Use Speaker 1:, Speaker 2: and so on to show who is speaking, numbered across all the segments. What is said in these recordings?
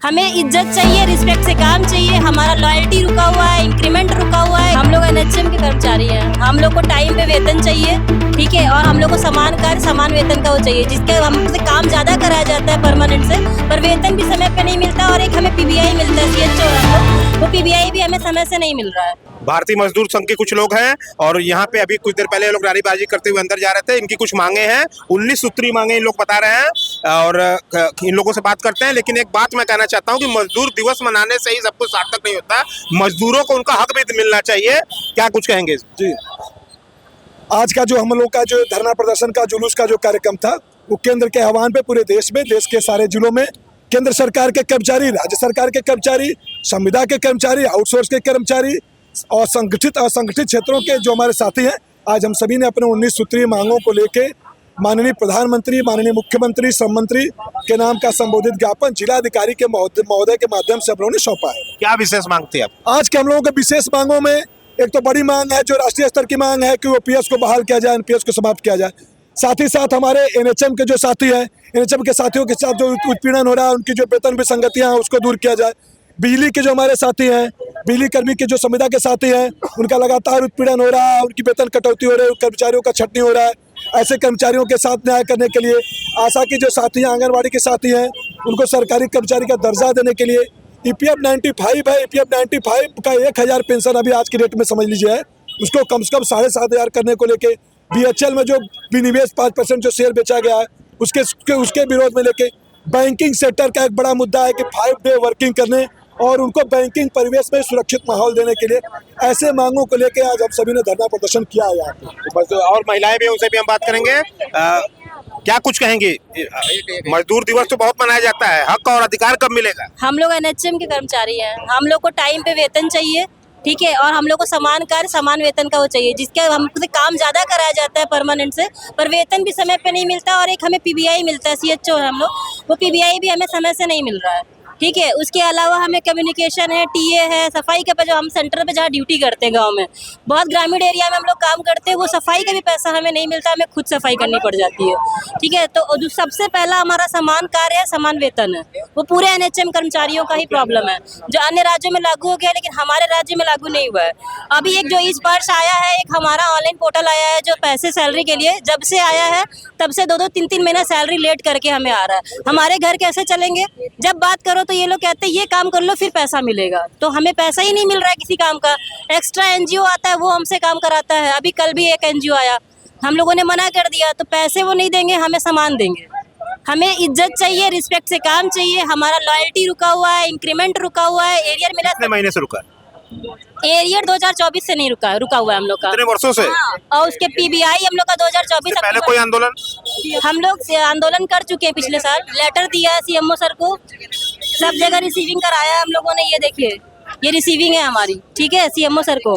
Speaker 1: हमें इज्जत चाहिए, रिस्पेक्ट से काम चाहिए, हमारा लॉयल्टी रुका हुआ है, इंक्रीमेंट रुका हुआ है। हम लोग एनएचएम के कर्मचारी हैं, हम लोग को टाइम पे वेतन चाहिए, ठीक है, और हम लोग को समान कार्य समान वेतन का वो चाहिए, जिसके हमसे काम ज्यादा कराया जाता है परमानेंट से, पर वेतन भी समय पे नहीं मिलता। और एक हमें पीबीआई मिलता है सीएचओ, वो पीबीआई भी हमें समय से नहीं मिल रहा है।
Speaker 2: भारतीय मजदूर संघ के कुछ लोग हैं और यहाँ पे अभी कुछ देर पहले लोग नारेबाजी करते हुए अंदर जा रहे थे। इनकी कुछ मांगे हैं, 19 सूत्री मांगे इन लोग बता रहे हैं और इन लोगों से बात करते हैं। लेकिन एक बात मैं कहना चाहता हूँ कि मजदूर दिवस मनाने से ही सब कुछ सार्थक नहीं होता, मजदूरों को उनका हक भी मिलना चाहिए। क्या कुछ कहेंगे जी?
Speaker 3: आज का जो हम लोग का जो धरना प्रदर्शन का जुलूस का जो कार्यक्रम था, वो केंद्र के आह्वान पे पूरे देश में, देश के सारे जिलों में केंद्र सरकार के कर्मचारी, राज्य सरकार के कर्मचारी, संविदा के कर्मचारी, आउटसोर्स के कर्मचारी और संगठित असंगठित क्षेत्रों के जो हमारे साथी हैं, आज हम सभी ने अपने 19 सूत्रीय मांगों को लेके माननीय प्रधानमंत्री, माननीय मुख्यमंत्री, श्रम मंत्री के नाम का संबोधित ज्ञापन जिलाधिकारी के महोदय के माध्यम से हम लोगों ने सौंपा है।
Speaker 2: क्या विशेष मांग थी आप? आज
Speaker 3: के हम लोगों के विशेष मांगों में एक तो बड़ी मांग है, जो राष्ट्रीय स्तर की मांग है कि ओपीएस को बहाल किया जाए, एनपीएस को समाप्त किया जाए। साथ ही साथ हमारे एनएचएम के जो साथी हैं, एनएचएम के साथियों के साथ जो उत्पीड़न हो रहा है, उनकी जो वेतन विसंगतियां हैं, उसको दूर किया जाए। बिजली के जो हमारे साथी हैं, बिजली कर्मी के जो संविदा के साथी हैं, उनका लगातार उत्पीड़न हो रहा है, उनकी वेतन कटौती हो रही है, कर्मचारियों का छटनी हो रहा है। ऐसे कर्मचारियों के साथ न्याय करने के लिए आशा की जो साथी हैं, आंगनबाड़ी के साथी हैं, उनको सरकारी कर्मचारी का दर्जा देने के लिए ईपीएफ 95 है, ईपीएफ 95 का 1000 पेंशन अभी आज की डेट में समझ लीजिए है, उसको कम से कम 7500 करने को लेके बीएचएल में जो विनिवेश 5% जो शेयर बेचा गया है, उसके विरोध में लेके बैंकिंग सेक्टर का एक बड़ा मुद्दा है कि 5 डे वर्किंग करने और उनको बैंकिंग परिवेश में सुरक्षित माहौल देने के लिए ऐसे मांगों को लेके आज हम सभी ने धरना प्रदर्शन किया है यहाँ पे।
Speaker 2: और महिलाएं भी, उनसे भी हम बात करेंगे। क्या कुछ कहेंगे? मजदूर दिवस तो बहुत मनाया जाता है, हक और अधिकार कब मिलेगा?
Speaker 1: हम लोग एनएचएम के कर्मचारी हैं, हम लोग को टाइम पे वेतन चाहिए, ठीक है, और हम लोग को समान कार्य समान वेतन का वो चाहिए, जिसके हमसे काम ज्यादा कराया जाता है परमानेंट से, पर वेतन भी समय पे नहीं मिलता। और एक हमें पीबीआई मिलता है, सीएचओ है हम लोग, वो पीबीआई भी हमें समय से नहीं मिल रहा है, ठीक है। उसके अलावा हमें कम्युनिकेशन है, टीए है, सफाई के पे जो हम सेंटर पे जहाँ ड्यूटी करते हैं गांव में, बहुत ग्रामीण एरिया में हम लोग काम करते हैं, वो सफाई का भी पैसा हमें नहीं मिलता, हमें खुद सफाई करनी पड़ जाती है, ठीक है। तो जो सबसे पहला हमारा समान कार्य है, समान वेतन है, वो पूरे एनएचएम कर्मचारियों का ही प्रॉब्लम है, जो अन्य राज्यों में लागू हो गया लेकिन हमारे राज्य में लागू नहीं हुआ है। अभी एक जो इस वर्ष आया है, एक हमारा ऑनलाइन पोर्टल आया है जो पैसे सैलरी के लिए, जब से आया है तब से 2-2, 3-3 महीना सैलरी लेट करके हमें आ रहा है। हमारे घर कैसे चलेंगे? जब बात करो तो ये लोग कहते हैं ये काम कर लो फिर पैसा मिलेगा, तो हमें पैसा ही नहीं मिल रहा है किसी काम का। एक्स्ट्रा एनजीओ आता है, वो हमसे काम कराता है। अभी कल भी एक एनजीओ आया, हम लोगों ने मना कर दिया, तो पैसे वो नहीं देंगे, हमें सामान देंगे। हमें इज्जत चाहिए, रिस्पेक्ट से काम चाहिए, हमारा लॉयल्टी रुका हुआ है, इंक्रीमेंट रुका हुआ है। एरियर मिला
Speaker 2: कितने महीने से रुका?
Speaker 1: एरियर 2024 से नहीं रुका हुआ है हम लोग का।
Speaker 2: कितने वर्षों से?
Speaker 1: और उसके पीबीआई हम लोग का 2024
Speaker 2: पहले कोई आंदोलन?
Speaker 1: हम लोग आंदोलन कर चुके हैं पिछले साल, लेटर दिया है सीएमओ सर को, सब जगह रिसीविंग कराया है हम लोगों ने। ये देखिए, ये रिसीविंग है हमारी, ठीक है, सीएमओ सर को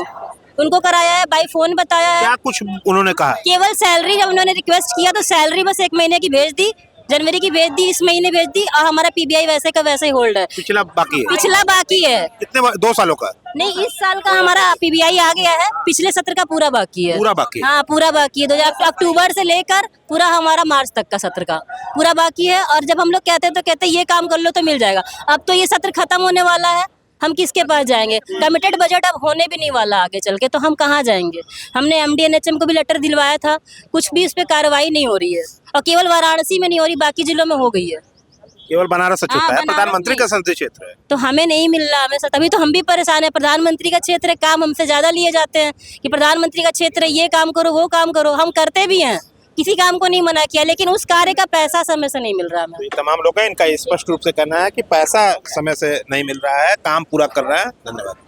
Speaker 1: उनको कराया है, बाई फोन बताया है।
Speaker 2: क्या कुछ उन्होंने कहा? केवल
Speaker 1: सैलरी, जब उन्होंने रिक्वेस्ट किया तो सैलरी बस 1 महीने की भेज दी, जनवरी की भेज दी, इस महीने भेज दी, और हमारा पीबीआई वैसे का वैसे ही होल्ड है।
Speaker 2: पिछला बाकी है? पिछला
Speaker 1: बाकी है।
Speaker 2: कितने 2 सालों का?
Speaker 1: नहीं, इस साल का हमारा पीबीआई आ गया है, पिछले सत्र का पूरा बाकी है।
Speaker 2: पूरा बाकी?
Speaker 1: हाँ, पूरा बाकी है। 2000 अक्टूबर से लेकर पूरा हमारा मार्च तक का सत्र का पूरा बाकी है। और जब हम लोग कहते हैं तो कहते हैं ये काम कर लो तो मिल जाएगा। अब तो ये सत्र खत्म होने वाला है, हम किसके पास जाएंगे? कमिटेड बजट अब होने भी नहीं वाला आगे चल के, तो हम कहाँ जाएंगे? हमने एमडी एनएचएम को भी लेटर दिलवाया था, कुछ भी इस पे कार्रवाई नहीं हो रही है। और केवल वाराणसी में नहीं हो रही, बाकी जिलों में हो गई है।
Speaker 2: केवल बनारस से छूटा है, प्रधानमंत्री का संसदीय क्षेत्र है,
Speaker 1: तो हमें नहीं मिल रहा। हमें तभी तो हम भी परेशान है। प्रधानमंत्री का क्षेत्र है, काम हमसे ज्यादा लिए जाते हैं कि प्रधानमंत्री का क्षेत्र है, ये काम करो, वो काम करो। हम करते भी हैं, किसी काम को नहीं मना किया, लेकिन उस कार्य का पैसा समय से नहीं मिल रहा हमें।
Speaker 2: तमाम लोग हैं, इनका स्पष्ट रूप से कहना है कि पैसा समय से नहीं मिल रहा है, काम पूरा कर रहा है। धन्यवाद।